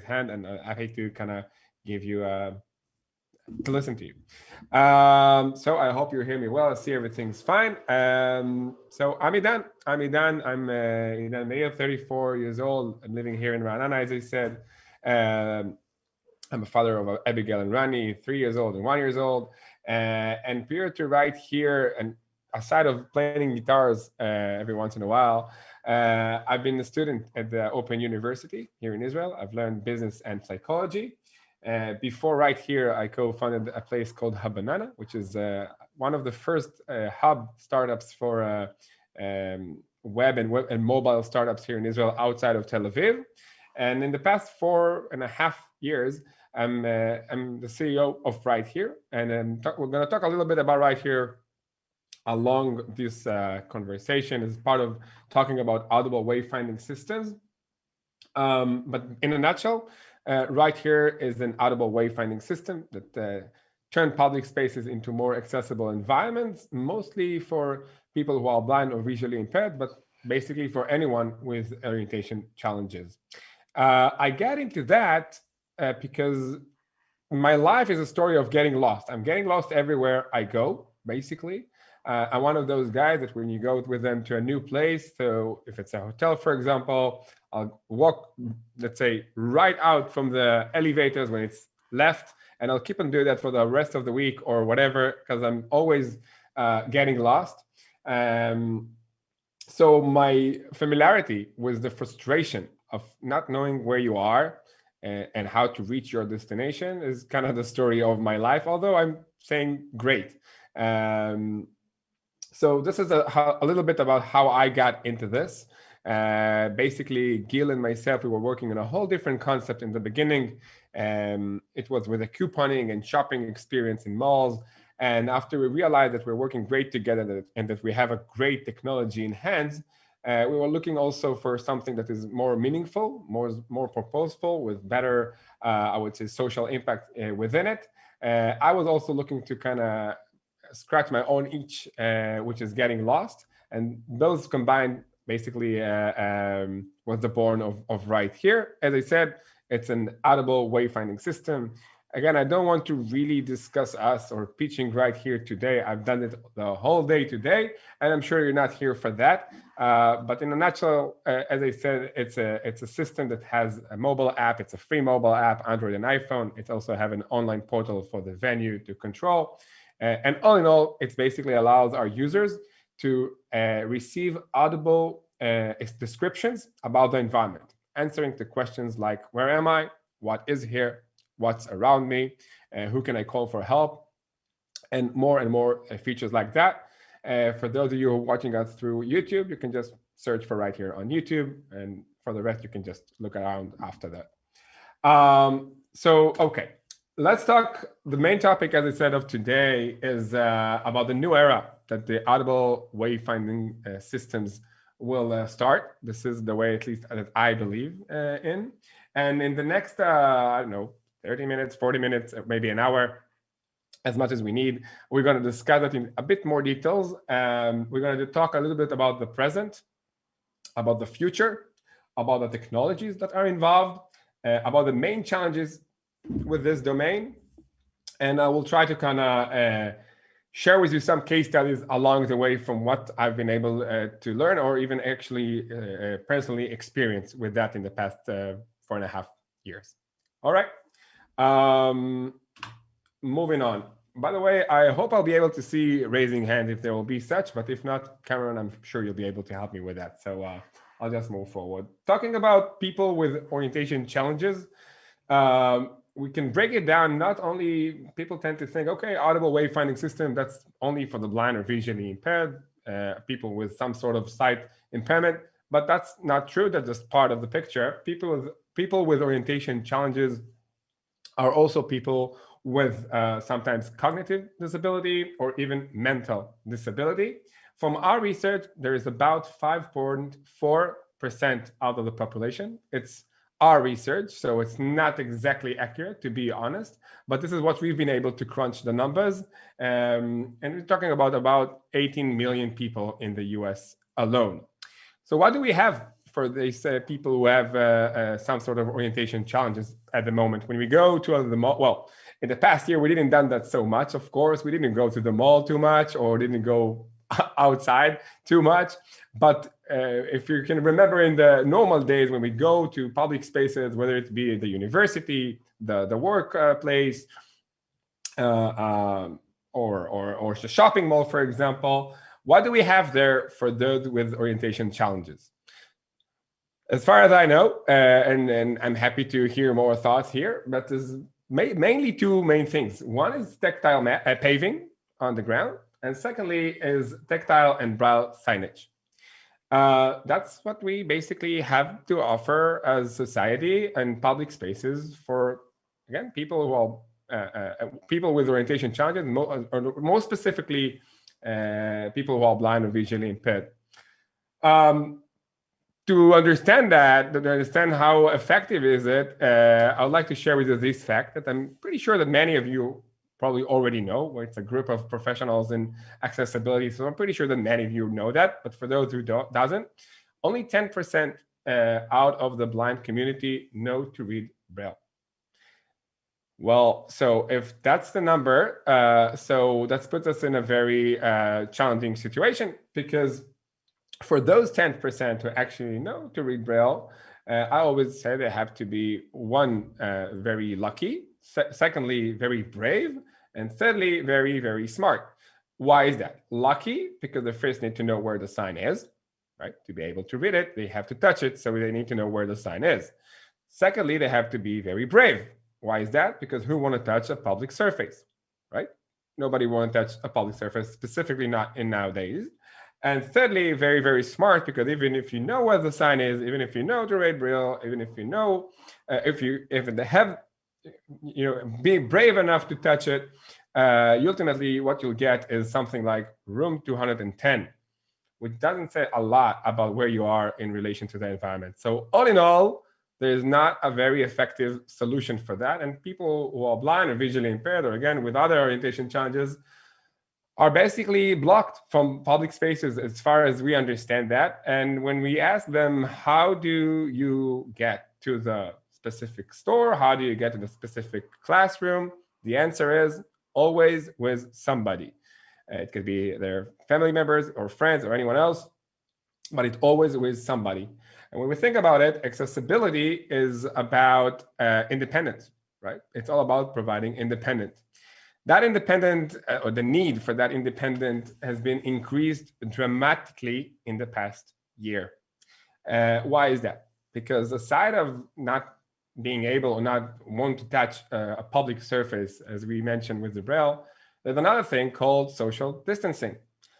hand, and I hate to kind of give you to listen to you. So I hope you hear me well. I see everything's fine. So I'm Idan. I'm Idan Meir, 34 years old. I'm living here in Ra'anana, as I said. Um, I'm a father of Abigail and Rani, 3 years old and 1 year old. And prior to RightHear, and aside of playing guitars every once in a while, I've been a student at the Open University here in Israel. I've learned business and psychology. Before RightHear, I co-founded a place called Habanana, which is one of the first hub startups for web and mobile startups here in Israel outside of Tel Aviv. And in the past 4.5 years, I'm the CEO of RightHear, and we're going to talk a little bit about RightHear along this conversation as part of talking about audible wayfinding systems. But in a nutshell, RightHear is an audible wayfinding system that turns public spaces into more accessible environments, mostly for people who are blind or visually impaired, but basically for anyone with orientation challenges. I get into that because my life is a story of getting lost. I'm getting lost everywhere I go, basically. I'm one of those guys that when you go with them to a new place, so if it's a hotel, for example, I'll walk, let's say, right out from the elevators when it's left, and I'll keep on doing that for the rest of the week or whatever, because I'm always getting lost. So my familiarity with the frustration of not knowing where you are and how to reach your destination is kind of the story of my life, although I'm saying great. So this is a little bit about how I got into this. Basically, Gil and myself, we were working on a whole different concept in the beginning. It was with a couponing and shopping experience in malls. And after we realized that we're working great together and that we have a great technology in hands, we were looking also for something that is more meaningful, more purposeful, with better, I would say, social impact within it. I was also looking to kind of scratch my own itch, which is getting lost. And those combined basically was the born of RightHear. As I said, it's an audible wayfinding system. Again, I don't want to really discuss us or pitching RightHear today. I've done it the whole day today, and I'm sure you're not here for that. But in a nutshell, as I said, it's a system that has a mobile app. It's a free mobile app, Android and iPhone. It also have an online portal for the venue to control. And all in all, it basically allows our users to receive audible descriptions about the environment, answering to questions like, where am I? What is here? What's around me? Who can I call for help? And more features like that. For those of you who are watching us through YouTube, you can just search for RightHear on YouTube. And for the rest, you can just look around after that. Okay. Let's talk. The main topic, as I said, of today is about the new era that the audible wayfinding systems will start. This is the way, at least, that I believe in. And in the next, I don't know, 30 minutes, 40 minutes, maybe an hour, as much as we need, we're going to discuss it in a bit more details. We're going to talk a little bit about the present, about the future, about the technologies that are involved, about the main challenges with this domain, and I will try to kind of share with you some case studies along the way from what I've been able to learn or even actually personally experience with that in the past 4.5 years. All right, moving on. By the way, I hope I'll be able to see raising hands if there will be such, but if not, Cameron, I'm sure you'll be able to help me with that. So I'll just move forward. Talking about people with orientation challenges, we can break it down. Not only people tend to think, okay, audible wayfinding system, that's only for the blind or visually impaired, people with some sort of sight impairment, but that's not true. That's just part of the picture. People with orientation challenges are also people with sometimes cognitive disability or even mental disability. From our research, there is about 5.4% out of the population. It's our research, so it's not exactly accurate, to be honest, but this is what we've been able to crunch the numbers. And we're talking about 18 million people in the US alone. So what do we have for these people who have some sort of orientation challenges at the moment. When we go to the mall, well, in the past year, we didn't done that so much. Of course, we didn't go to the mall too much or didn't go outside too much. But if you can remember in the normal days when we go to public spaces, whether it be the university, the workplace, or the shopping mall, for example, what do we have there for those with orientation challenges? As far as I know, and I'm happy to hear more thoughts here, but there's mainly two main things. One is tactile paving on the ground, and secondly is tactile and braille signage. That's what we basically have to offer as society and public spaces for, again, people who are people with orientation challenges, or more specifically, people who are blind or visually impaired. To understand that, to understand how effective is it, I would like to share with you this fact that I'm pretty sure that many of you probably already know, where it's a group of professionals in accessibility. So I'm pretty sure that many of you know that, but for those who doesn't, only 10% out of the blind community know to read Braille. Well, so if that's the number, so that puts us in a very challenging situation, because for those 10% who actually know to read Braille, I always say they have to be, one, very lucky, secondly, very brave, and thirdly, very, very smart. Why is that? Lucky, because they first need to know where the sign is, right? To be able to read it, they have to touch it, so they need to know where the sign is. Secondly, they have to be very brave. Why is that? Because who want to touch a public surface, right? Nobody want to touch a public surface, specifically not in nowadays. And thirdly, very, very smart, because even if you know what the sign is, even if you know to read Braille, even if you know, if they have, be brave enough to touch it, ultimately what you'll get is something like room 210, which doesn't say a lot about where you are in relation to the environment. So all in all, there is not a very effective solution for that. And people who are blind or visually impaired, or again, with other orientation challenges, are basically blocked from public spaces as far as we understand that. And when we ask them, how do you get to the specific store? How do you get to the specific classroom? The answer is always with somebody. It could be their family members or friends or anyone else, but it's always with somebody. And when we think about it, accessibility is about independence, right? It's all about providing independence. That independent, or the need for that independent, has been increased dramatically in the past year. Why is that? Because aside of not being able or not want to touch a public surface, as we mentioned with the Braille, there's another thing called social distancing.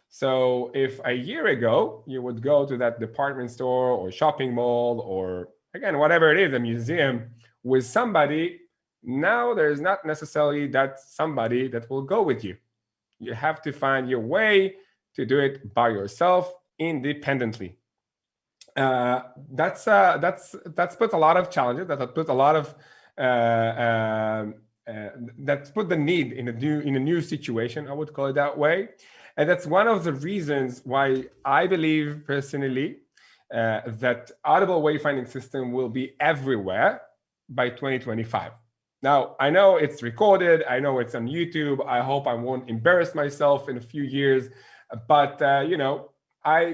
So if a year ago you would go to that department store or shopping mall, or again, whatever it is, a museum, with somebody, now there's not necessarily that somebody that will go with you. You have to find your way to do it by yourself, independently. That's put a lot of challenges. That put a lot of that's put the need in a new situation. I would call it that way, and that's one of the reasons why I believe personally that audible wayfinding system will be everywhere by 2025. Now, I know it's recorded. I know it's on YouTube. I hope I won't embarrass myself in a few years. But,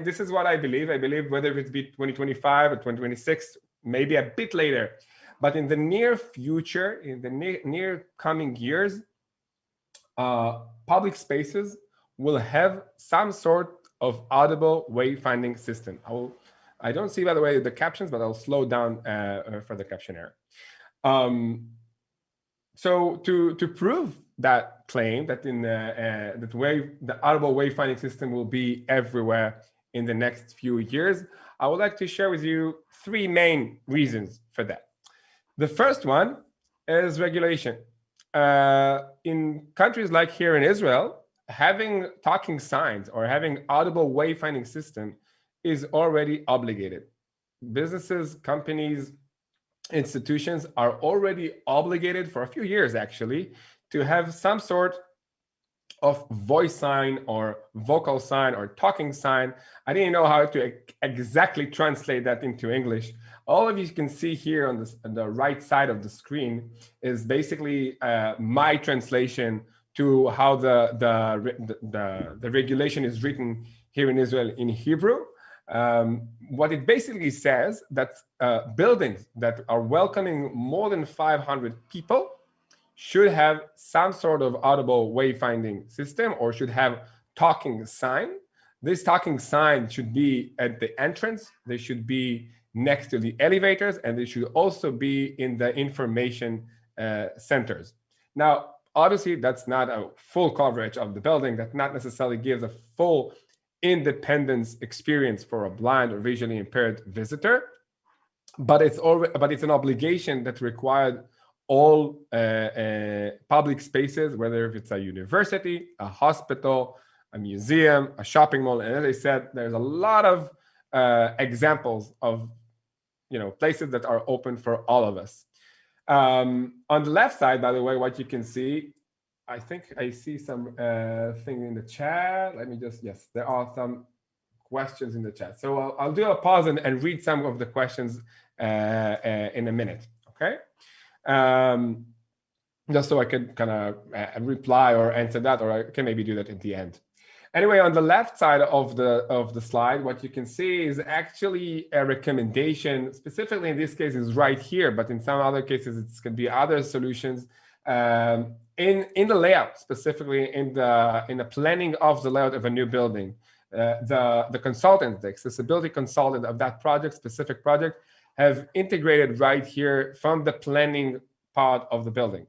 this is what I believe. I believe whether it be 2025 or 2026, maybe a bit later. But in the near future, in the near coming years, public spaces will have some sort of audible wayfinding system. I don't see, by the way, the captions, but I'll slow down for the caption error. So to prove that claim that the audible wayfinding system will be everywhere in the next few years, I would like to share with you three main reasons for that. The first one is regulation. In countries like here in Israel, having talking signs or having audible wayfinding system is already obligated. Businesses, companies, institutions are already obligated for a few years, actually, to have some sort of voice sign or vocal sign or talking sign. I didn't know how to exactly translate that into English. All of you can see here on the right side of the screen is basically my translation to how the regulation is written here in Israel in Hebrew. What it basically says that buildings that are welcoming more than 500 people should have some sort of audible wayfinding system or should have talking sign. This talking sign should be at the entrance. They should be next to the elevators, and they should also be in the information centers. Now, obviously, that's not a full coverage of the building. That not necessarily gives a full independence experience for a blind or visually impaired visitor, but it's an obligation that required all public spaces, whether if it's a university, a hospital, a museum, a shopping mall. And as I said, there's a lot of examples of places that are open for all of us. On the left side, by the way, what you can see, I think I see some thing in the chat. Let me just, yes, there are some questions in the chat. So I'll do a pause and read some of the questions in a minute, okay? Just so I can kind of reply or answer that, or I can maybe do that at the end. Anyway, on the left side of the slide, what you can see is actually a recommendation. Specifically in this case is RightHear, but in some other cases it can be other solutions in the layout, specifically in the planning of the layout of a new building. The consultant, the accessibility consultant of that specific project, have integrated RightHear from the planning part of the building,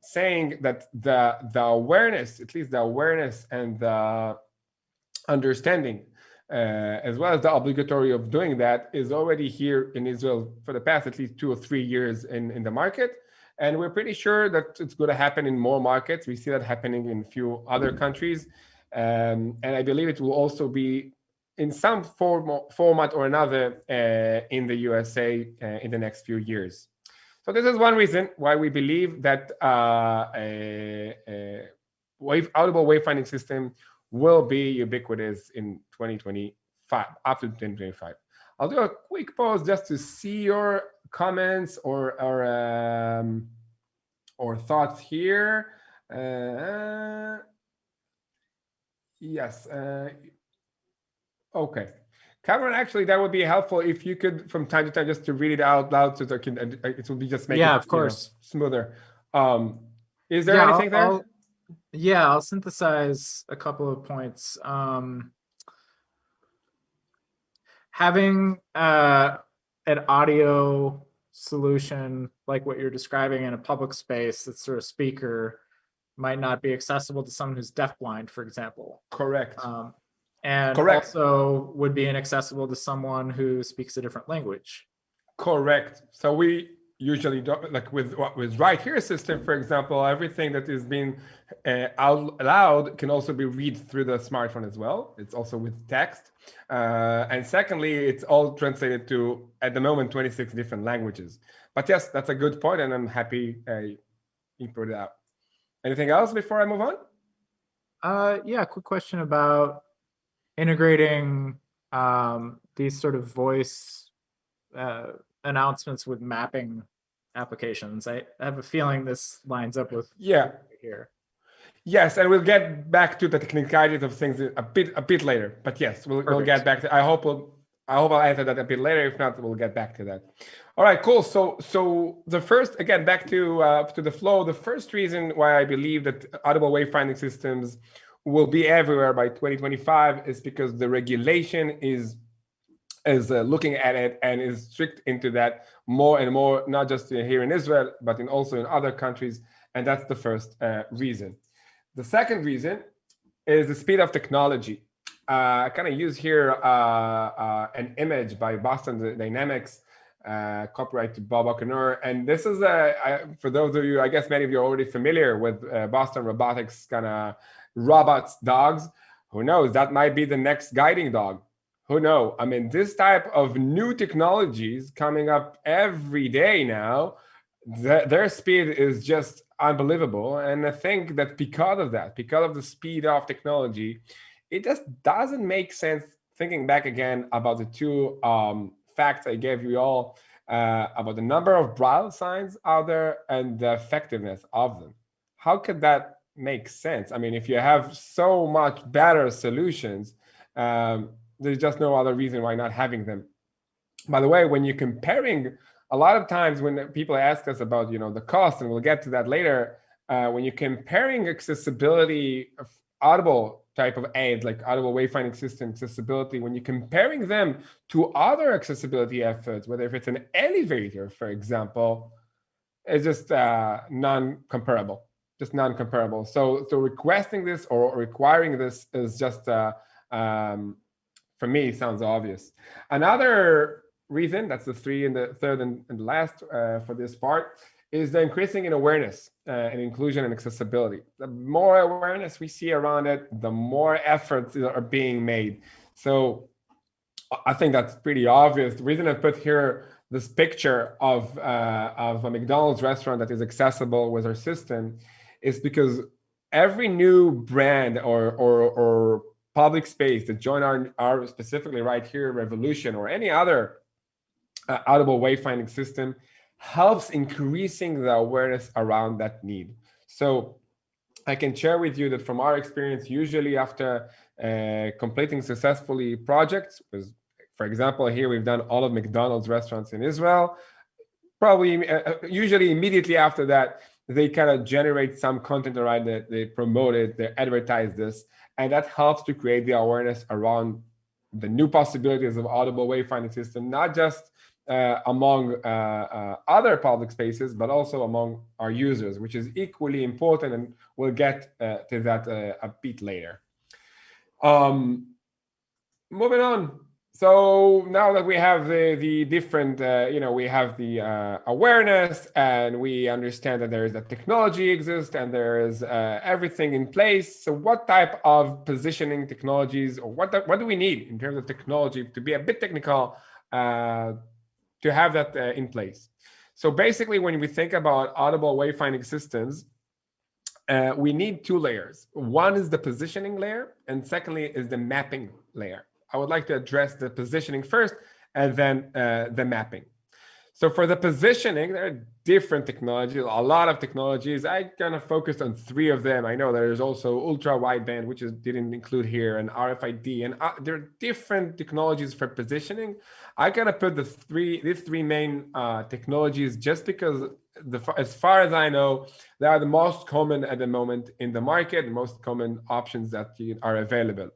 saying that the awareness, at least the awareness and the understanding, as well as the obligatory of doing that, is already here in Israel for the past at least 2 or 3 years in the market. And we're pretty sure that it's going to happen in more markets. We see that happening in a few other countries. And I believe it will also be in some format or another in the USA in the next few years. So this is one reason why we believe that audible wayfinding system will be ubiquitous in 2025, up to 2025. I'll do a quick pause just to see your comments or thoughts here. Yes. Okay. Cameron, actually, that would be helpful if you could, from time to time, just to read it out loud, so that it will be just make of course, smoother. Is there anything there? I'll synthesize a couple of points. Having an audio solution like what you're describing in a public space that's sort of speaker might not be accessible to someone who's deafblind, for example. Correct. And also would be inaccessible to someone who speaks a different language. Correct. So we usually don't, like with RightHear system, for example, everything that is being out loud can also be read through the smartphone as well. It's also with text. And secondly, it's all translated to, at the moment, 26 different languages. But yes, that's a good point, and I'm happy you put it out. Anything else before I move on? Yeah, quick question about integrating these sort of voice announcements with mapping applications. I have a feeling this lines up with here. Yes, and we'll get back to the technicalities of things a bit later. But yes, we'll get back to. I hope I'll answer that a bit later. If not, we'll get back to that. All right, cool. So the first, again, back to the flow. The first reason why I believe that audible wayfinding systems will be everywhere by 2025 is because the regulation is looking at it and is strict into that more and more, not just here in Israel, but also in other countries. And that's the first reason. The second reason is the speed of technology. I kind of use here an image by Boston Dynamics, copyright to Bob O'Connor. And this is, for those of you, I guess many of you are already familiar with Boston Robotics kind of robots dogs. Who knows? That might be the next guiding dog. Who knows? I mean, this type of new technologies coming up every day now their speed is just unbelievable. And I think that because of that, because of the speed of technology, it just doesn't make sense, thinking back again about the two facts I gave you all about the number of braille signs out there and the effectiveness of them. How could that make sense? I mean, if you have so much better solutions, there's just no other reason why not having them. By the way, when you're comparing, a lot of times when people ask us about, the cost, and we'll get to that later, when you're comparing accessibility of audible type of aids, like audible wayfinding system accessibility, when you're comparing them to other accessibility efforts, whether if it's an elevator, for example, it's just non-comparable, just non-comparable. So requesting this or requiring this is just, for me, sounds obvious. Another reason, that's the three and the third and the last for this part, is the increasing in awareness and inclusion and accessibility. The more awareness we see around it, the more efforts are being made. So I think that's pretty obvious. The reason I put here this picture of a McDonald's restaurant that is accessible with our system is because every new brand or public space that join our specifically RightHear revolution or any other audible wayfinding system helps increasing the awareness around that need. So I can share with you that from our experience, usually after completing successfully projects, because for example, here we've done all of McDonald's restaurants in Israel, probably usually immediately after that, they kind of generate some content around it, they promote it, they advertise this, and that helps to create the awareness around the new possibilities of audible wayfinding system, not just among other public spaces, but also among our users, which is equally important, and we'll get to that a bit later. Moving on. So now that we have the different, we have the awareness, and we understand that there is a technology exists and there is everything in place. So what type of positioning technologies, or what do we need in terms of technology, to be a bit technical, to have that in place? So basically, when we think about audible wayfinding systems, we need two layers. One is the positioning layer, and secondly is the mapping layer. I would like to address the positioning first, and then the mapping. So for the positioning, there are different technologies, a lot of technologies. I kind of focused on three of them. I know there's also ultra wideband, which didn't include here, and RFID, and there are different technologies for positioning. I kind of put these three main technologies just because, as far as I know, they are the most common at the moment in the market, the most common options that are available.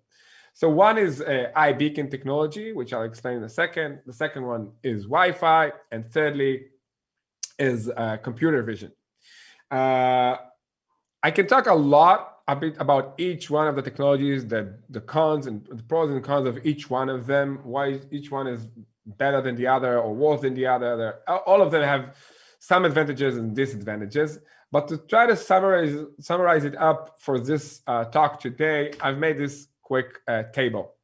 So one is iBeacon technology, which I'll explain in a second. The second one is Wi-Fi, and thirdly is computer vision. I can talk a bit about each one of the technologies, the cons and the pros and cons of each one of them, why each one is better than the other or worse than the other. All of them have some advantages and disadvantages. But to try to summarize it up for this talk today, I've made this quick table.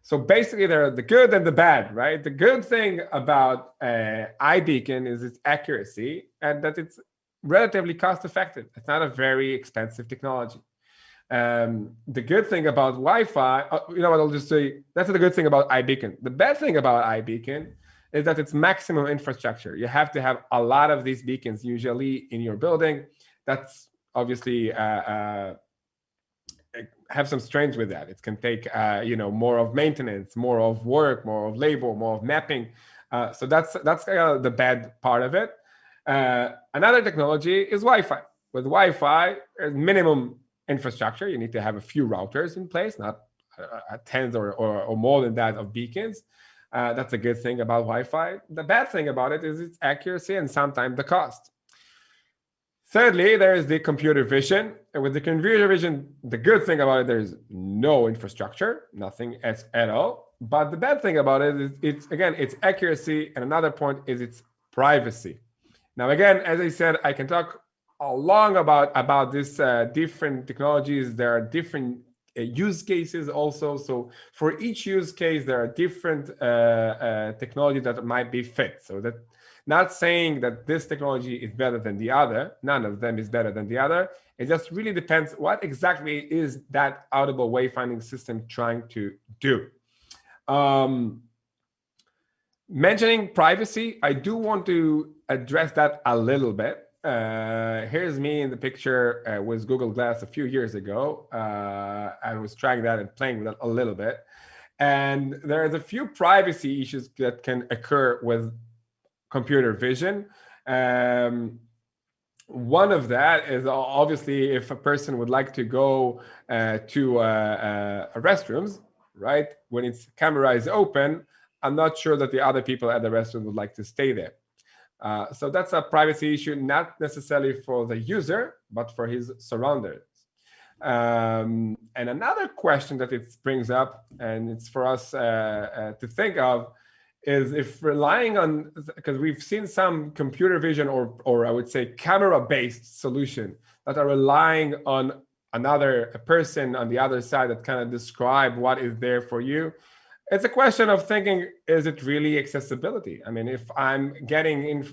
So basically, there are the good and the bad, right? The good thing about iBeacon is its accuracy, and that it's relatively cost effective. It's not a very expensive technology. The good thing about Wi-Fi, you know what, I'll just say, that's the good thing about iBeacon. The bad thing about iBeacon is that it's maximum infrastructure. You have to have a lot of these beacons usually in your building. That's obviously have some strains with that. It can take more of maintenance, more of work, more of labor, more of mapping. So that's the bad part of it. Another technology is Wi-Fi. With Wi-Fi, there's minimum infrastructure. You need to have a few routers in place, not tens or more than that of beacons. That's a good thing about Wi-Fi. The bad thing about it is its accuracy and sometimes the cost. Thirdly, there is the computer vision. And with the computer vision, the good thing about it, there's no infrastructure, nothing at all. But the bad thing about it is its accuracy. And another point is its privacy. Now, again, as I said, I can talk long about these different technologies. There are different use cases also. So for each use case, there are different technologies that might be fit. So that Not saying that this technology is better than the other. None of them is better than the other. It just really depends what exactly is that audible wayfinding system trying to do. Mentioning privacy, I do want to address that a little bit. Here's me in the picture with Google Glass a few years ago. I was trying that and playing with it a little bit. And there's a few privacy issues that can occur with computer vision. One of that is obviously if a person would like to go to a restrooms, right? When its camera is open, I'm not sure that the other people at the restroom would like to stay there. So that's a privacy issue, not necessarily for the user, but for his surroundings. And another question that it brings up, and it's for us to think of, is if relying on, because we've seen some computer vision or I would say camera-based solution that are relying on another person on the other side that kind of describe what is there for you. It's a question of thinking, is it really accessibility? I mean, if I'm getting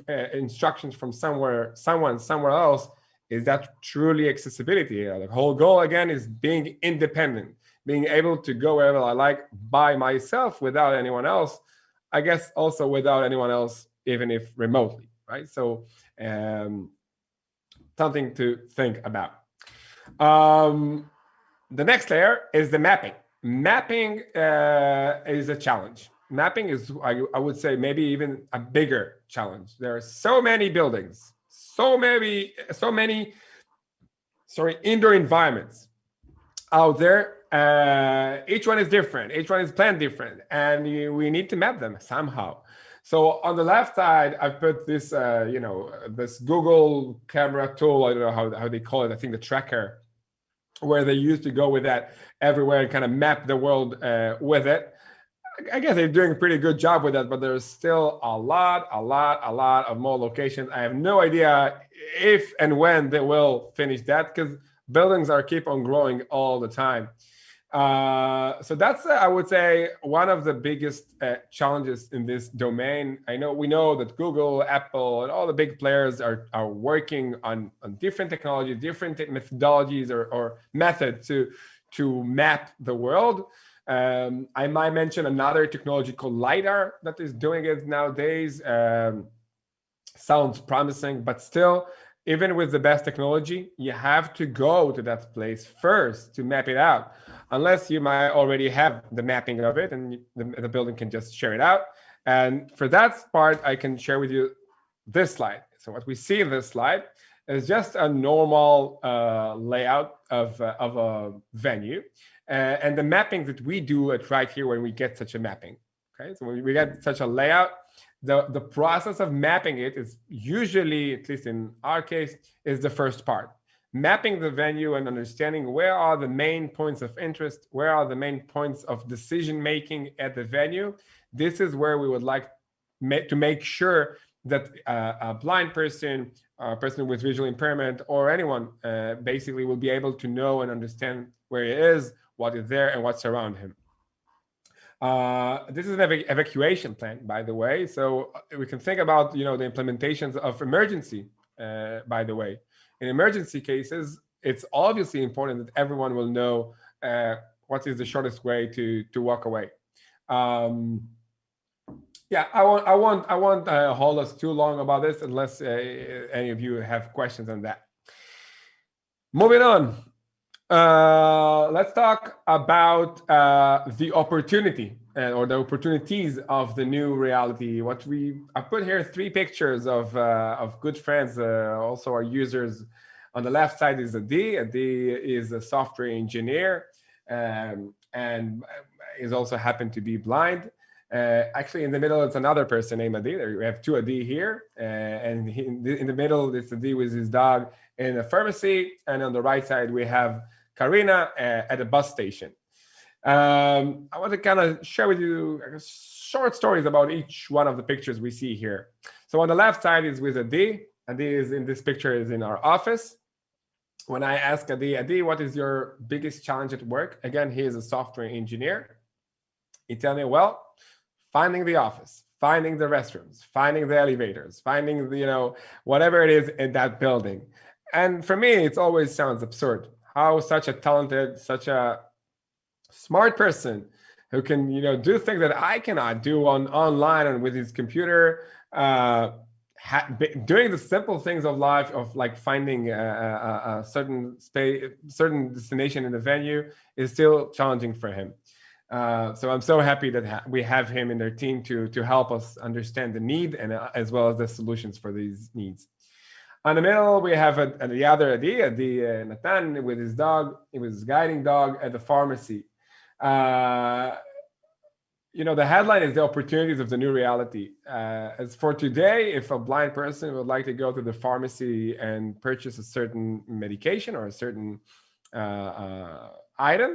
instructions from someone somewhere else, is that truly accessibility? The whole goal, again, is being independent, being able to go wherever I like by myself without anyone else. I guess also without anyone else, even if remotely, right? So something to think about. The next layer is the mapping. Mapping is a challenge. Mapping is, I would say, maybe even a bigger challenge. There are so many buildings, so many, indoor environments out there. Each one is different. Each one is planned different, and we need to map them somehow. So on the left side, I've put this, this Google camera tool. I don't know how they call it. I think the tracker, where they used to go with that everywhere and kind of map the world with it. I guess they're doing a pretty good job with that, but there's still a lot of more locations. I have no idea if and when they will finish that, because buildings keep on growing all the time. So that's, I would say, one of the biggest challenges in this domain. We know that Google, Apple, and all the big players are working on different technologies, different methodologies or methods to map the world. I might mention another technology called LiDAR that is doing it nowadays. Sounds promising, but still, even with the best technology, you have to go to that place first to map it out, unless you might already have the mapping of it and the building can just share it out. And for that part, I can share with you this slide. So what we see in this slide is just a normal layout of a venue and the mapping that we do at RightHear when we get such a mapping. Okay, so when we get such a layout, the process of mapping it is usually, at least in our case, is the first part. Mapping the venue and understanding where are the main points of interest, where are the main points of decision-making at the venue. This is where we would like to make sure that a blind person, a person with visual impairment, or anyone basically will be able to know and understand where he is, what is there, and what's around him. This is an evacuation plan, by the way. So we can think about, the implementations of emergency, by the way. In emergency cases, it's obviously important that everyone will know what is the shortest way to walk away. Yeah, I won't hold us too long about this unless any of you have questions on that. Moving on. Let's talk about the opportunity or the opportunities of the new reality. I put here 3 pictures of good friends, also our users. On the left side is Adi. Adi is a software engineer and is also happened to be blind. Actually, in the middle, it's another person named Adi. We have 2 Adi here, and in the middle, it's Adi with his dog in a pharmacy, and on the right side, we have Karina at a bus station. I want to kind of share with you short stories about each one of the pictures we see here. So on the left side is with Adi. Adi is in this picture is in our office. When I ask Adi, what is your biggest challenge at work? Again, he is a software engineer. He tells me, well, finding the office, finding the restrooms, finding the elevators, finding the, whatever it is in that building. And for me, it always sounds absurd how such a talented, such a smart person who can, do things that I cannot do online and with his computer, doing the simple things of life, of like finding a certain space, certain destination in the venue, is still challenging for him. So I'm so happy that we have him in their team to help us understand the need and as well as the solutions for these needs. On the middle, we have the other idea, Nathan with his dog, with his guiding dog at the pharmacy. The headline is the opportunities of the new reality. As for today, if a blind person would like to go to the pharmacy and purchase a certain medication or a certain item,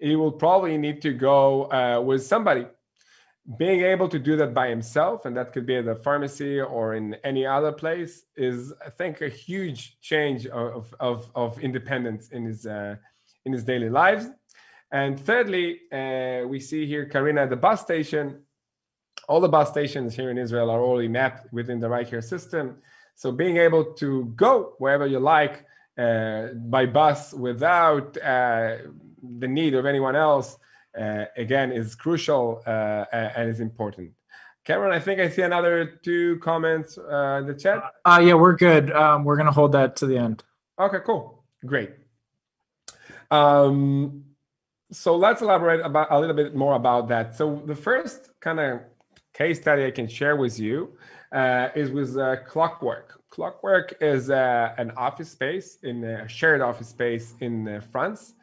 he will probably need to go with somebody. Being able to do that by himself, and that could be at the pharmacy or in any other place, is, I think, a huge change of independence in his daily lives. And thirdly, we see here Karina at the bus station. All the bus stations here in Israel are already mapped within the RightHear system. So being able to go wherever you like by bus without the need of anyone else, again, is crucial and is important. Cameron, I think I see another 2 comments in the chat. Yeah, we're good. We're going to hold that to the end. Okay, cool. Great. So let's elaborate a little bit more about that. So the first kind of case study I can share with you is with Clockwork. Clockwork is an office space, a shared office space in France.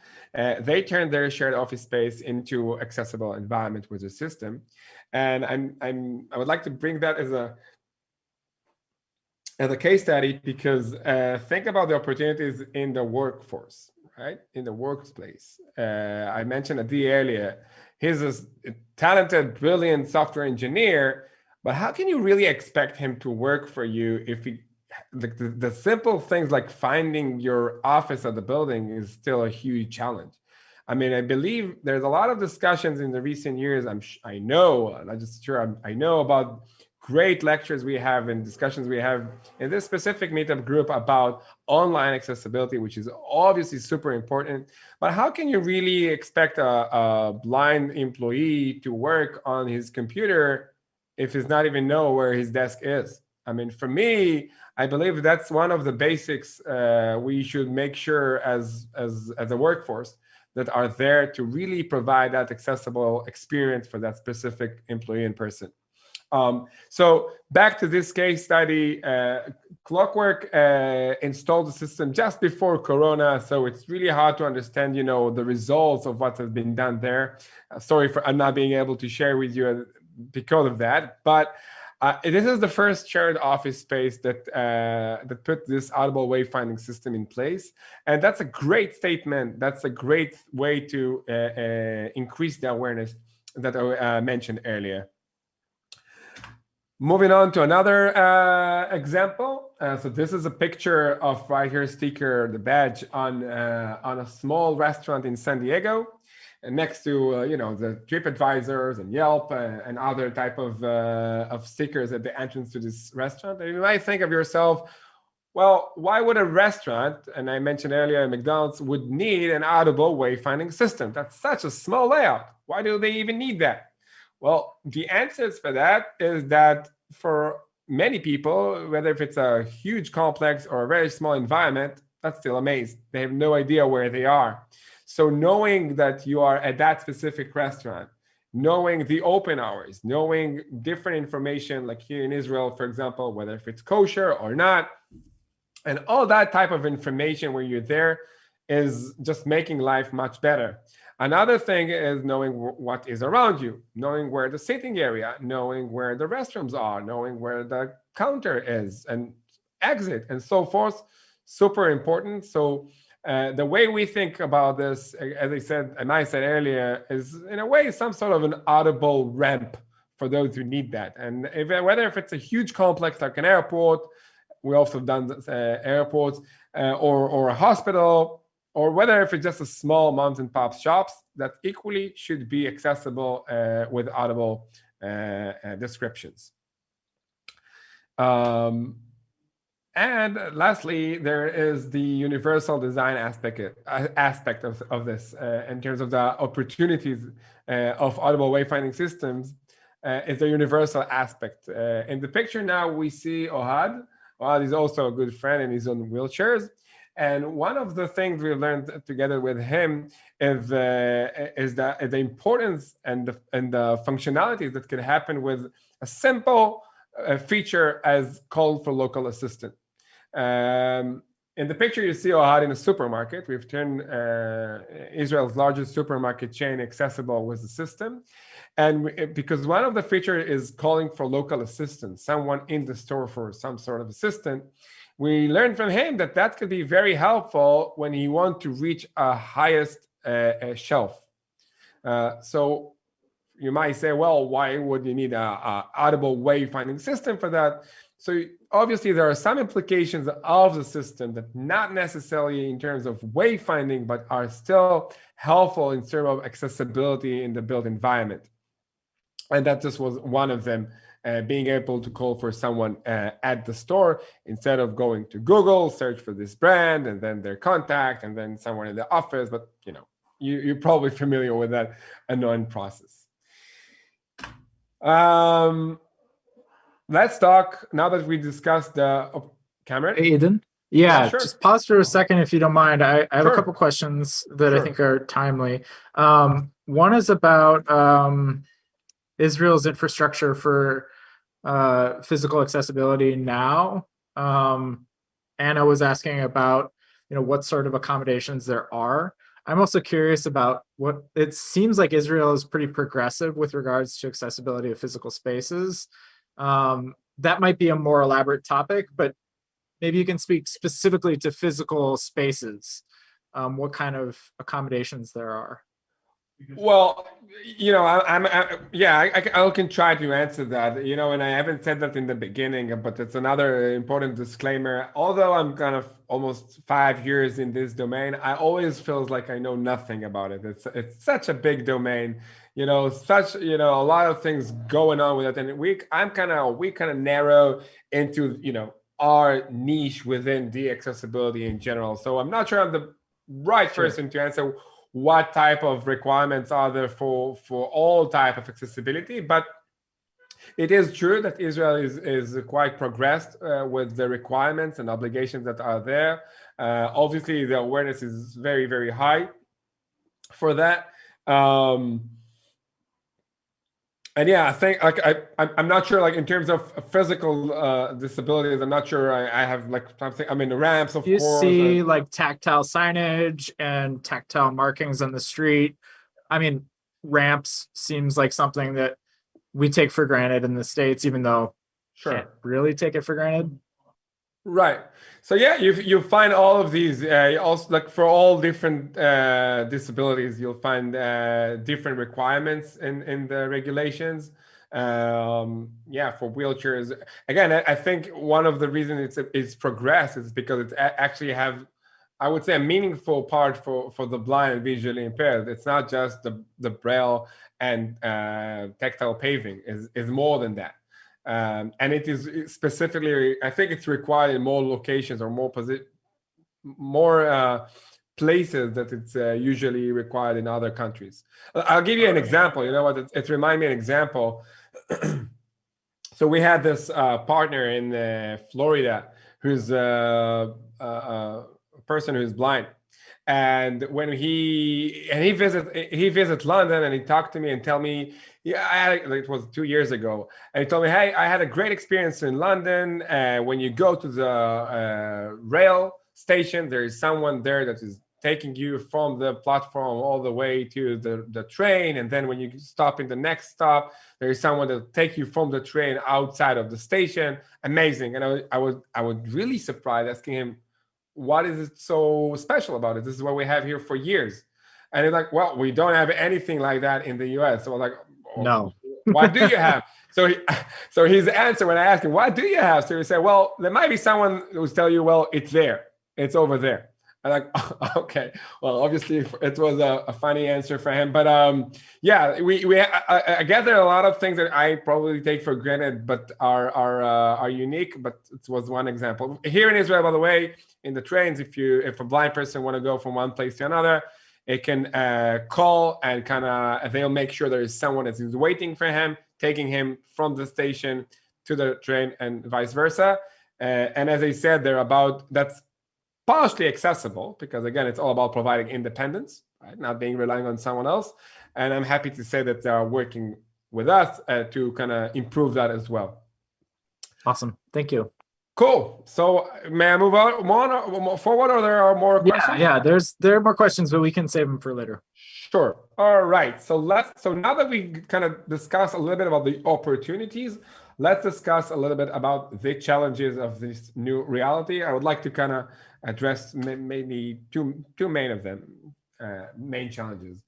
They turned their shared office space into accessible environment with the system, and I would like to bring that as a case study because think about the opportunities in the workforce, right? In the workplace. I mentioned Adi earlier. He's a talented, brilliant software engineer, but how can you really expect him to work for you if the simple things like finding your office at the building is still a huge challenge? I mean, I believe there's a lot of discussions in the recent years. I know about great lectures we have and discussions we have in this specific meetup group about online accessibility, which is obviously super important. But how can you really expect a blind employee to work on his computer if he's not even know where his desk is? I mean, for me, I believe that's one of the basics we should make sure as a workforce that are there to really provide that accessible experience for that specific employee in person. So back to this case study, Clockwork installed the system just before Corona, so it's really hard to understand, the results of what has been done there. Sorry for not being able to share with you because of that, but this is the first shared office space that put this audible wayfinding system in place, and that's a great statement. That's a great way to increase the awareness that I mentioned earlier. Moving on to another example. So this is a picture of RightHear sticker, the badge on a small restaurant in San Diego, and next to the TripAdvisors and Yelp and other type of stickers at the entrance to this restaurant. And you might think of yourself, well, why would a restaurant, and I mentioned earlier McDonald's, would need an audible wayfinding system? That's such a small layout. Why do they even need that? Well, the answers for that is that for many people, whether if it's a huge complex or a very small environment, that's still a maze. They have no idea where they are. So knowing that you are at that specific restaurant, knowing the open hours, knowing different information, like here in Israel, for example, whether if it's kosher or not, and all that type of information when you're there is just making life much better. Another thing is knowing what is around you, knowing where the sitting area, knowing where the restrooms are, knowing where the counter is and exit and so forth. Super important. So the way we think about this, as I said earlier, is in a way some sort of an audible ramp for those who need that. And whether if it's a huge complex like an airport, we also have done airports or a hospital, or whether if it's just a small mom and pop shops, that equally should be accessible with audible descriptions. And lastly, there is the universal design aspect of this in terms of the opportunities of audible wayfinding systems. Is the universal aspect. In the picture now, we see Ohad. Ohad is also a good friend and he's on wheelchairs. And one of the things we learned together with him is the importance and the functionalities that can happen with a simple feature as call for local assistant. In the picture, you see Ohad in a supermarket. We've turned Israel's largest supermarket chain accessible with the system. And because one of the features is calling for local assistance, someone in the store for some sort of assistant, we learned from him that that could be very helpful when you want to reach a highest shelf. So you might say, well, why would you need a audible wayfinding system for that? So obviously there are some implications of the system that not necessarily in terms of wayfinding, but are still helpful in terms of accessibility in the built environment. And that just was one of them, being able to call for someone at the store instead of going to Google, search for this brand, and then their contact, and then someone in the office. But you know, you're probably familiar with that annoying process. Let's talk, now that we discussed the Cameron. Hey, Idan. Yeah, sure. Just pause for a second if you don't mind. I have Sure. a couple questions that Sure. I think are timely. One is about Israel's infrastructure for physical accessibility now. Anna was asking about, what sort of accommodations there are. I'm also curious about what it seems like Israel is pretty progressive with regards to accessibility of physical spaces. That might be a more elaborate topic, but maybe you can speak specifically to physical spaces, what kind of accommodations there are. Well, I can try to answer that, and I haven't said that in the beginning, but it's another important disclaimer. Although I'm kind of almost 5 years in this domain, I always feels like I know nothing about it. It's such a big domain, a lot of things going on with it, and we kind of narrow into our niche within the accessibility in general. So I'm not sure I'm the right person to answer what type of requirements are there for all type of accessibility, but it is true that Israel is quite progressed with the requirements and obligations that are there. Obviously, the awareness is very, very high for that. And yeah, I think I'm not sure, in terms of physical disabilities, I'm not sure I have something. I mean, the ramps, of course. You see tactile signage and tactile markings on the street. I mean, ramps seems like something that we take for granted in the States, even though can't really take it for granted. Right. So yeah, you find all of these also for all different disabilities, you'll find different requirements in the regulations. For wheelchairs, again, I think one of the reasons it's progressed is because it actually have, I would say, a meaningful part for the blind and visually impaired. It's not just the braille and tactile paving is more than that. And it is specifically, I think it's required in more locations or more places that it's usually required in other countries. I'll give you an example. You know what? It reminds me of an example. So we had this partner in Florida who's a person who's blind. And when he visits London, and he talked to me and tell me, it was 2 years ago, and he told me, hey, I had a great experience in London. When you go to the rail station, there is someone there that is taking you from the platform all the way to the train, and then when you stop in the next stop, there is someone that will take you from the train outside of the station. Amazing. And I was really surprised, asking him, what is it so special about it? This is what we have here for years. And he's like, well, we don't have anything like that in the US. So I'm like, no. What do you have? So his answer when I asked him, what do you have? So he said, well, there might be someone who's tell you, well, it's there. It's over there. I'm like, okay, well, obviously it was a funny answer for him, but yeah, I guess there are a lot of things that I probably take for granted, but are unique. But it was one example. Here in Israel, by the way, in the trains, if a blind person want to go from one place to another, it can call and kind of they'll make sure there is someone that is waiting for him, taking him from the station to the train and vice versa. And as I said, that's partially accessible because again, it's all about providing independence, right? Not being relying on someone else. And I'm happy to say that they are working with us to kind of improve that as well. Awesome. Thank you. Cool. So may I move on forward, or there are more questions? Yeah. There are more questions, but we can save them for later. Sure. All right. So now that we kind of discussed a little bit about the opportunities, let's discuss a little bit about the challenges of this new reality. I would like to kind of address maybe two main of them, main challenges.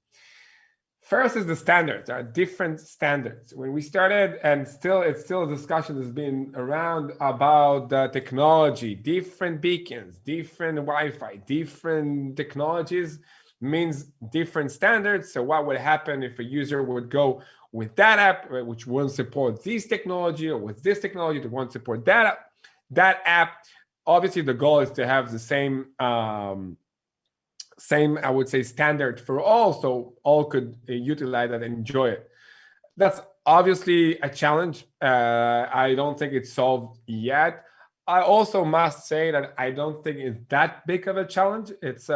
First is the standards. There are different standards. When we started, and it's still a discussion that's been around about the technology, different beacons, different Wi-Fi, different technologies means different standards. So what would happen if a user would go with that app, which won't support this technology, or with this technology that won't support that app? Obviously, the goal is to have the same, I would say, standard for all, so all could utilize it and enjoy it. That's obviously a challenge. I don't think it's solved yet. I also must say that I don't think it's that big of a challenge. It's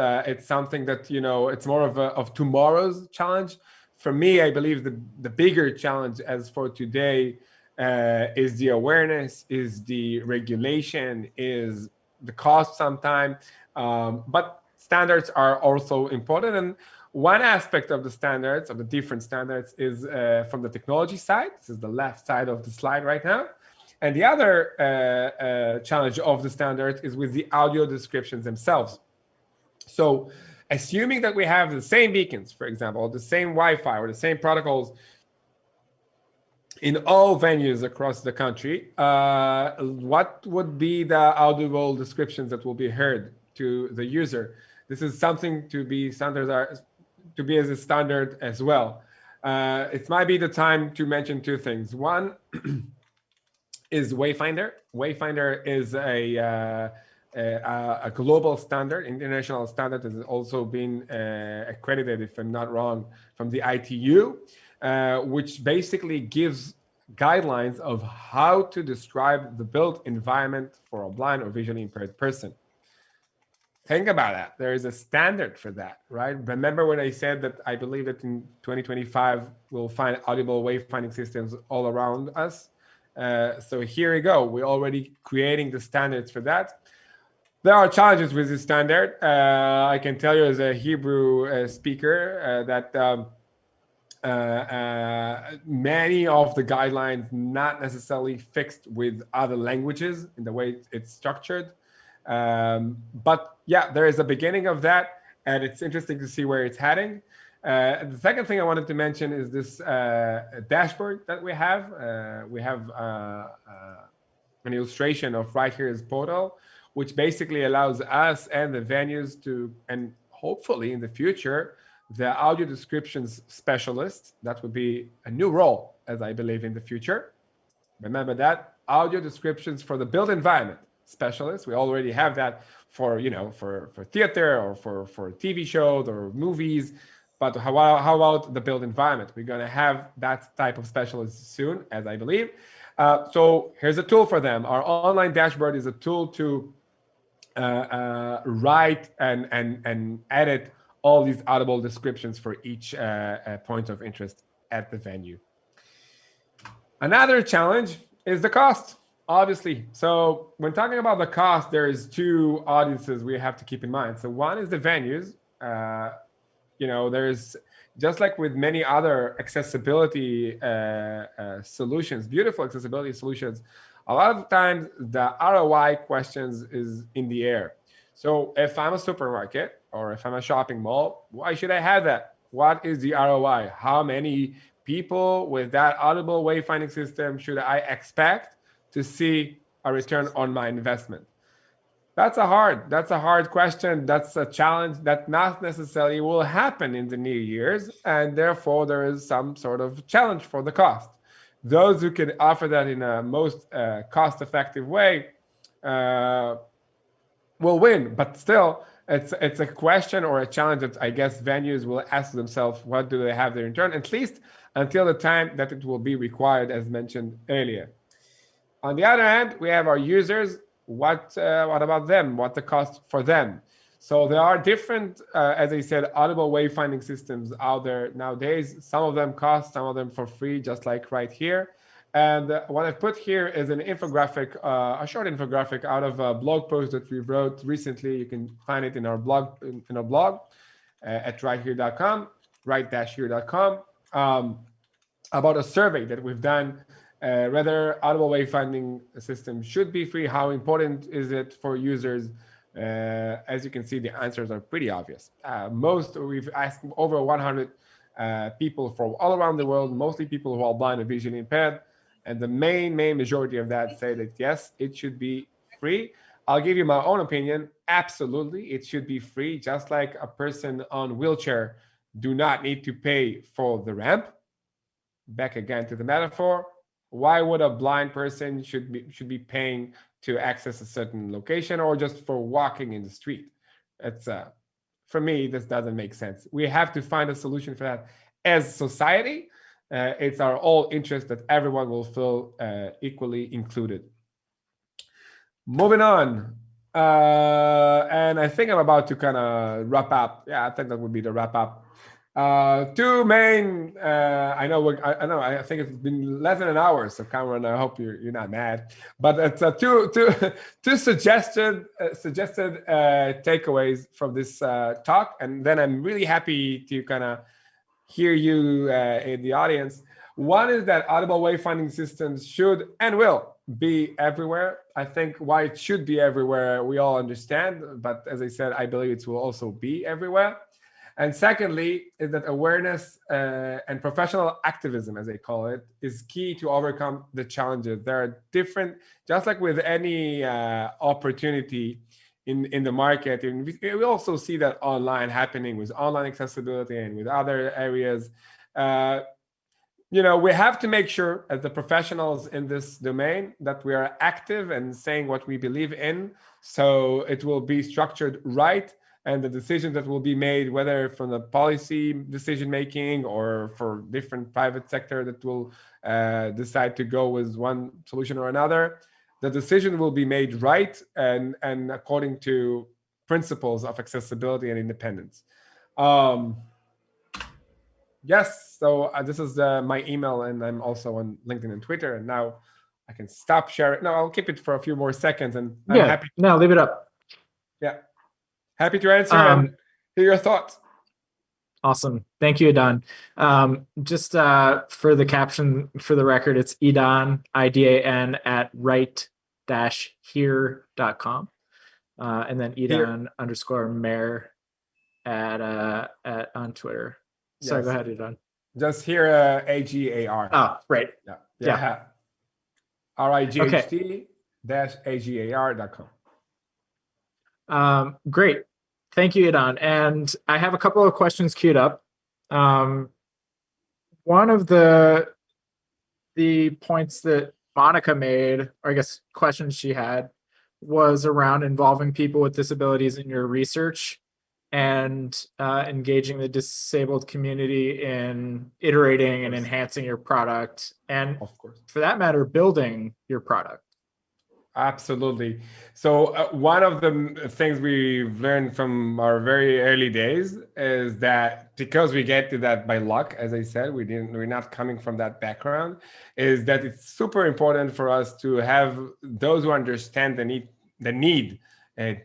something that, it's more of tomorrow's challenge. For me, I believe the bigger challenge as for today is the awareness, is the regulation, is the cost sometimes. But standards are also important. And one aspect of the standards, of the different standards, is from the technology side. This is the left side of the slide right now. And the other challenge of the standard is with the audio descriptions themselves. So assuming that we have the same beacons, for example, or the same Wi-Fi or the same protocols in all venues across the country, what would be the audible descriptions that will be heard to the user? This is something to be as a standard as well. It might be the time to mention two things. One is Wayfinder. Wayfinder is a global standard, international standard that has also been accredited, if I'm not wrong, from the ITU, which basically gives guidelines of how to describe the built environment for a blind or visually impaired person. Think about that. There is a standard for that, right? Remember when I said that I believe that in 2025, we'll find audible wayfinding systems all around us? So here we go. We're already creating the standards for that. There are challenges with this standard. I can tell you as a Hebrew speaker that many of the guidelines not necessarily fixed with other languages in the way it's structured. But yeah, there is a beginning of that, and it's interesting to see where it's heading. The second thing I wanted to mention is this dashboard that we have. We have an illustration of RightHear's portal, which basically allows us and the venues to, and hopefully in the future, the audio descriptions specialist, that would be a new role, as I believe, in the future. Remember that, audio descriptions for the built environment specialist. We already have that for, for theater or for TV shows or movies. But how about the built environment? We're going to have that type of specialist soon, as I believe. So here's a tool for them. Our online dashboard is a tool to write and edit all these audible descriptions for each point of interest at the venue. Another challenge is the cost, obviously. So when talking about the cost, there is two audiences we have to keep in mind. So one is the venues. There's, just like with many other accessibility solutions, beautiful accessibility solutions, a lot of times the ROI questions is in the air. So if I'm a supermarket or if I'm a shopping mall, why should I have that? What is the ROI? How many people with that audible wayfinding system should I expect to see a return on my investment? That's a hard question. That's a challenge that not necessarily will happen in the near years, and therefore there is some sort of challenge for the cost. Those who can offer that in a most cost-effective way uh, will win. But still, it's a question or a challenge that I guess venues will ask themselves, what do they have there in return, at least until the time that it will be required, as mentioned earlier. On the other hand, we have our users. What about them? What the cost for them? So there are different, as I said, audible wayfinding systems out there nowadays. Some of them cost, some of them for free, just like RightHear. And what I've put here is an infographic, a short infographic out of a blog post that we wrote recently. You can find it in our blog, at righthere.com, right-here.com, about a survey that we've done. Whether audible wayfinding system should be free, how important is it for users? As you can see, the answers are pretty obvious. We've asked over 100 people from all around the world, mostly people who are blind or visually impaired. And the main majority of that say that yes, it should be free. I'll give you my own opinion. Absolutely, it should be free, just like a person on wheelchair do not need to pay for the ramp. Back again to the metaphor. Why would a blind person should be paying to access a certain location or just for walking in the street? It's for me, this doesn't make sense. We have to find a solution for that as society. It's our all interest that everyone will feel equally included. Moving on. And I think I'm about to kind of wrap up. Yeah, I think that would be the wrap up. Two main. I think it's been less than an hour, so Cameron, I hope you're not mad. But it's two suggested takeaways from this talk, and then I'm really happy to kind of hear you in the audience. One is that audible wayfinding systems should and will be everywhere. I think why it should be everywhere we all understand, but as I said, I believe it will also be everywhere. And secondly, is that awareness and professional activism, as they call it, is key to overcome the challenges. There are different, just like with any opportunity in the market, and we also see that online happening with online accessibility and with other areas. We have to make sure as the professionals in this domain that we are active and saying what we believe in, so it will be structured right. And the decisions that will be made, whether from the policy decision making or for different private sector that will decide to go with one solution or another, the decision will be made right and according to principles of accessibility and independence. Yes, so this is my email, and I'm also on LinkedIn and Twitter. And now I can stop sharing. No, I'll keep it for a few more seconds, and I'm happy. No, leave it up. Yeah. Happy to answer and hear your thoughts. Awesome. Thank you, Idan. Just for the caption, for the record, it's Idan, I-D-A-N, at right-hear.com. And then Idan _Meir on Twitter. Sorry, go ahead, Idan. Just here, A-G-A-R. Oh, right. Yeah. RIGHT-AGAR.com. Great. Thank you, Idan. And I have a couple of questions queued up. One of the points that Monica made, or I guess questions she had, was around involving people with disabilities in your research and engaging the disabled community in iterating and enhancing your product, and of course, for that matter, building your product. Absolutely. So one of the things we've learned from our very early days is that because we get to that by luck, as I said, we're not coming from that background, is that it's super important for us to have those who understand the need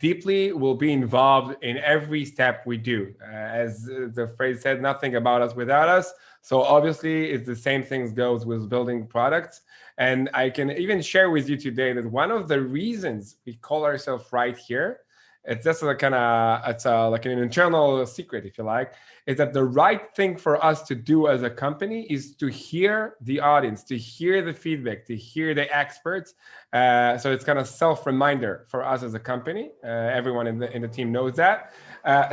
deeply will be involved in every step we do. As the phrase said, nothing about us without us. So obviously, it's the same thing goes with building products. And I can even share with you today that one of the reasons we call ourselves RightHear it's just a kind of, it's like an internal secret, if you like, is that the right thing for us to do as a company is to hear the audience, to hear the feedback, to hear the experts. So it's kind of self-reminder for us as a company. Everyone in the team knows that.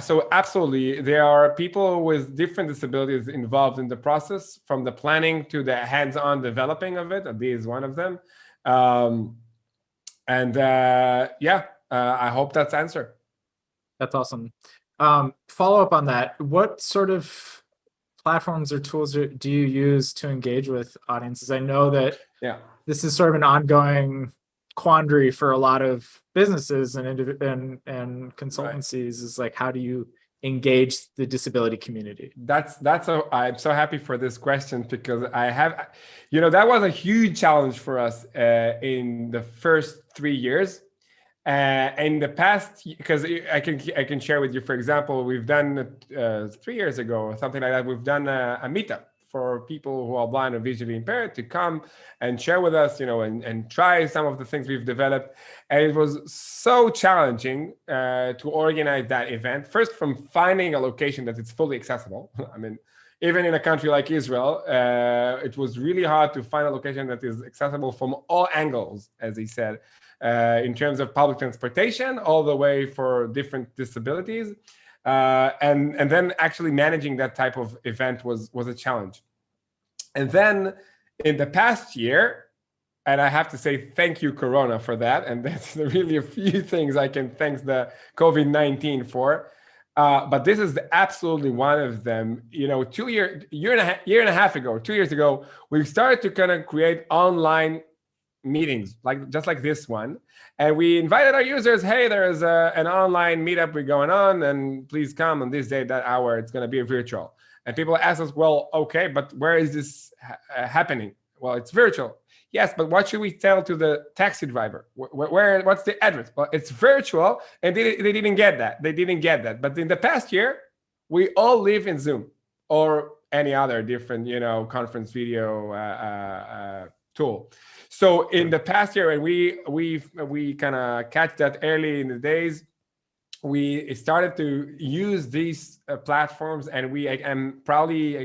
So absolutely, there are people with different disabilities involved in the process, from the planning to the hands-on developing of it. This is one of them. I hope that's answered. That's awesome. Follow up on that. What sort of platforms or tools do you use to engage with audiences? I know that this is sort of an ongoing quandary for a lot of businesses and consultancies. Is like, how do you engage the disability community? I'm so happy for this question, because that was a huge challenge for us in the first 3 years. In the past, because I can share with you, for example, we've done 3 years ago or something like that, we've done a meetup for people who are blind or visually impaired to come and share with us, and try some of the things we've developed. And it was so challenging to organize that event. First, from finding a location that is fully accessible. I mean, even in a country like Israel, it was really hard to find a location that is accessible from all angles, as he said, in terms of public transportation, all the way for different disabilities. And then actually managing that type of event was a challenge. And then in the past year, and I have to say thank you, Corona, for that. And that's really a few things I can thank the COVID-19 for. But this is absolutely one of them. 2 year and a half ago, 2 years ago, we started to kind of create online meetings, just like this one. And we invited our users, hey, there's an online meetup we're going on, and please come on this day, that hour, it's going to be virtual. And people ask us, well, okay, but where is this happening? Well, it's virtual. Yes, but what should we tell to the taxi driver? What's the address? Well, it's virtual, and they didn't get that. They didn't get that. But in the past year, we all live in Zoom or any other different, conference video tool. So in the past year, and we kind of catch that early in the days, we started to use these platforms, and I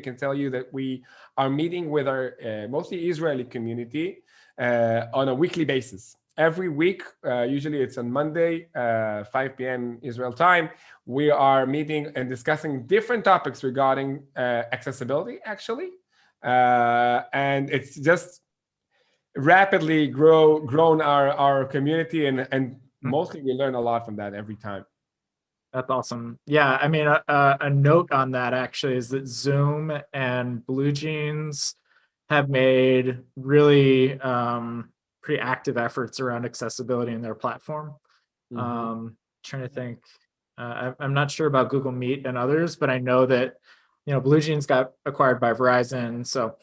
can tell you that we are meeting with our mostly Israeli community on a weekly basis. Every week, usually it's on Monday, 5 p.m. Israel time, we are meeting and discussing different topics regarding accessibility, actually. And it's just rapidly grown our community, and mostly we learn a lot from that every time. That's awesome. Yeah, I mean, a note on that actually is that Zoom and BlueJeans have made really pretty active efforts around accessibility in their platform. Trying to think, I'm not sure about Google Meet and others, but I know that BlueJeans got acquired by Verizon, so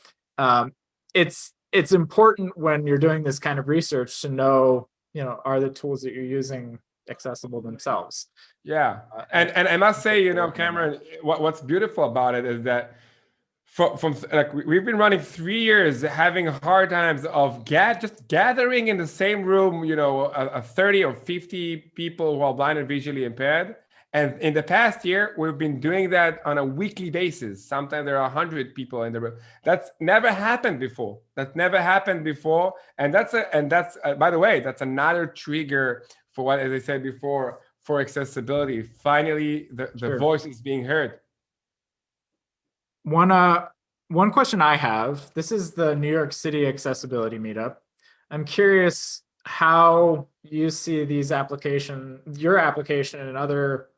it's important when you're doing this kind of research to know, are the tools that you're using accessible themselves. Yeah, and I must say, Cameron, what's beautiful about it is that from like we've been running 3 years, having hard times of just gathering in the same room, a 30 or 50 people who are blind and visually impaired. And in the past year, we've been doing that on a weekly basis. Sometimes there are 100 people in the room. That's never happened before. And that's by the way, that's another trigger for what, as I said before, for accessibility. Finally, the voice is being heard. One question I have, this is the New York City Accessibility Meetup. I'm curious how you see these your application and other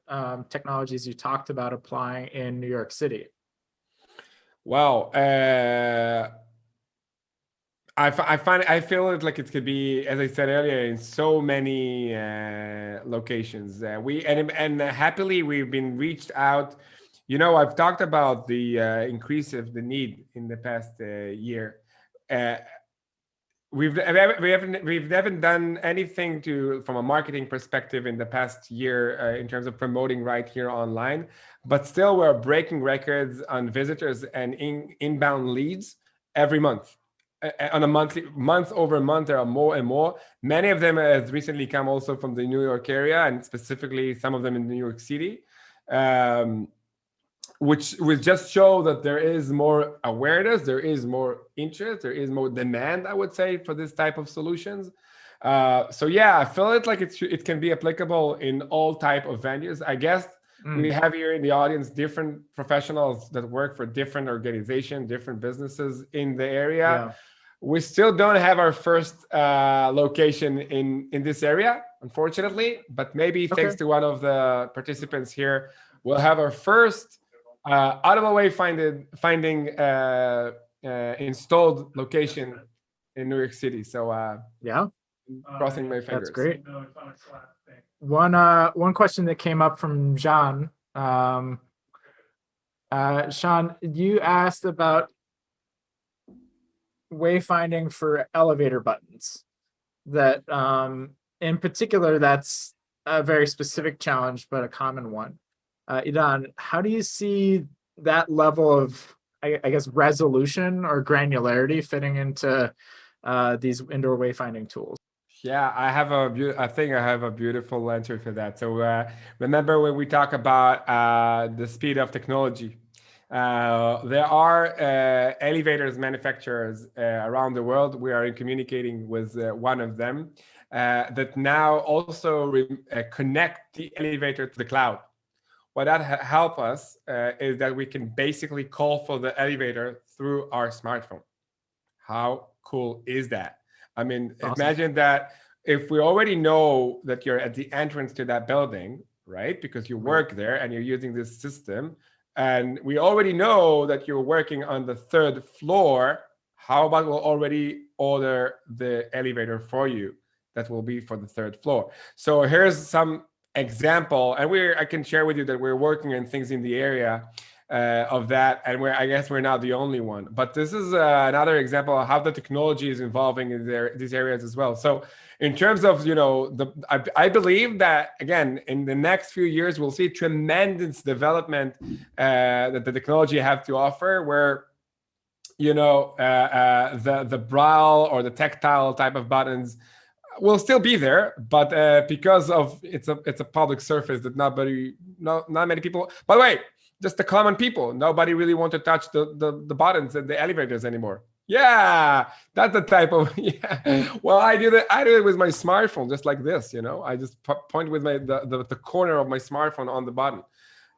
technologies you talked about applying in New York City. Wow. I feel it like it could be, as I said earlier, in so many locations. And happily we've been reached out. I've talked about the increase of the need in the past year. We've never done anything from a marketing perspective in the past year in terms of promoting RightHear online, but still we're breaking records on visitors and inbound leads every month. on a month over month, there are more and more. Many of them has recently come also from the New York area, and specifically some of them in New York City, which will just show that there is more awareness, there is more interest, there is more demand, I would say, for this type of solutions. So yeah, I feel it like it can be applicable in all type of venues. I guess we have here in the audience different professionals that work for different organizations, different businesses in the area. Yeah. We still don't have our first location in this area, unfortunately, but maybe thanks to one of the participants here, we'll have our first audible wayfinding installed location in New York City. So yeah, crossing my fingers. That's great. One question that came up from Jean. Sean, you asked about wayfinding for elevator buttons. That in particular, that's a very specific challenge, but a common one. Idan, how do you see that level of, I guess, resolution or granularity fitting into these indoor wayfinding tools? Yeah, I think I have a beautiful answer for that. So remember when we talk about the speed of technology, there are elevators manufacturers around the world. We are communicating with one of them that now also connect the elevator to the cloud. What that help us is that we can basically call for the elevator through our smartphone. How cool is that? I mean, awesome. Imagine that if we already know that you're at the entrance to that building, right? Because you work there and you're using this system, and we already know that you're working on the 3rd floor, how about we'll already order the elevator for you that will be for the 3rd floor. So here's some example, and I can share with you that we're working on things in the area of that, and I guess we're not the only one, but this is another example of how the technology is involving in these areas as well. So in terms of, I believe that, again, in the next few years, we'll see tremendous development that the technology have to offer, where, the braille or the tactile type of buttons will still be there, but because of it's a public surface that not many people, by the way, just the common people, nobody really want to touch the buttons and the elevators anymore. Yeah, that's the type of, yeah. Well, I do it with my smartphone, just like this, I just point with the corner of my smartphone on the button,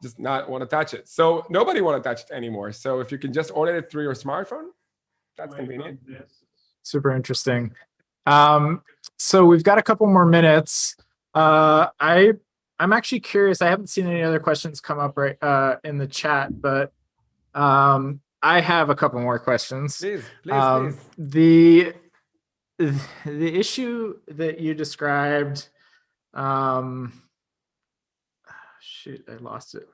just not want to touch it. So nobody want to touch it anymore. So if you can just order it through your smartphone, that's convenient. Super interesting. So we've got a couple more minutes. I'm actually curious. I haven't seen any other questions come up right in the chat, but I have a couple more questions. Please. The issue that you described, shoot, I lost it.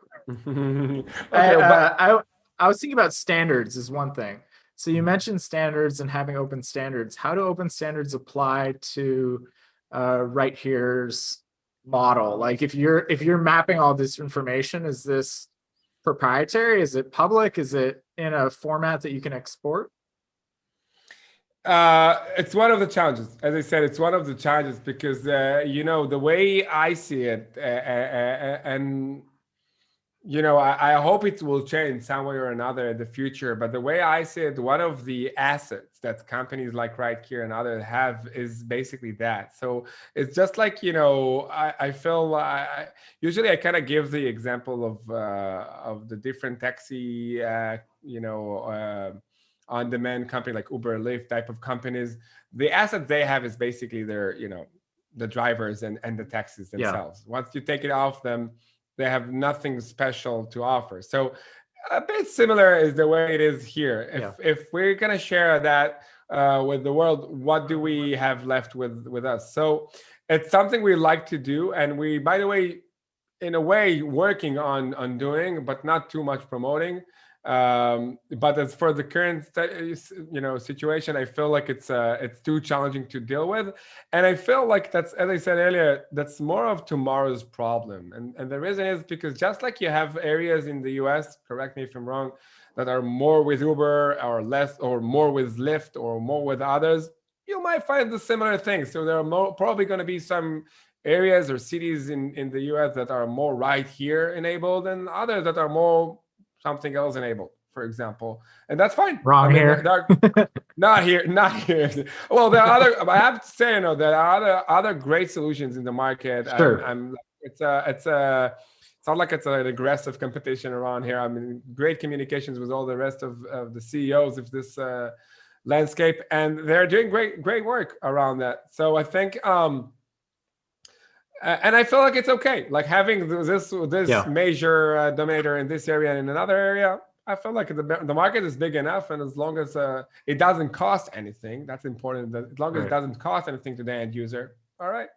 Okay, I was thinking about standards is one thing. So you mentioned standards and having open standards. How do open standards apply to RightHear's model? Like if you're mapping all this information, is this proprietary? Is it public? Is it in a format that you can export? It's one of the challenges. As I said, it's one of the challenges because the way I see it, and I hope it will change some way or another in the future. But the way I see it, one of the assets that companies like RightHear and others have is basically that. So it's just like, I feel usually I kind of give the example of the different taxi, on-demand company like Uber, Lyft type of companies. The asset they have is basically their, the drivers and the taxis themselves. Yeah. Once you take it off them, they have nothing special to offer. So a bit similar is the way it is here. If we're going to share that with the world, what do we have left with us? So it's something we like to do. And we, by the way, in a way, working on doing, but not too much promoting. But as for the current situation, I feel like it's too challenging to deal with, and I feel like that's, as I said earlier, that's more of tomorrow's problem. And the reason is because just like you have areas in the US, correct me if I'm wrong, that are more with Uber or less, or more with Lyft or more with others, you might find the similar things. So there are probably going to be some areas or cities in the US that are more RightHear enabled, and others that are more something else enabled, for example, and that's fine. Wrong here. Not here. Well, there are other. I have to say, there are other great solutions in the market. Sure. It's not like it's an aggressive competition around here. I'm in great communications with all the rest of the CEOs of this landscape, and they're doing great work around that. So I think. And I feel like it's okay, like having this major dominator in this area and in another area. I feel like the market is big enough, and as long as it doesn't cost anything, that's important. As long as it doesn't cost anything to the end user, all right.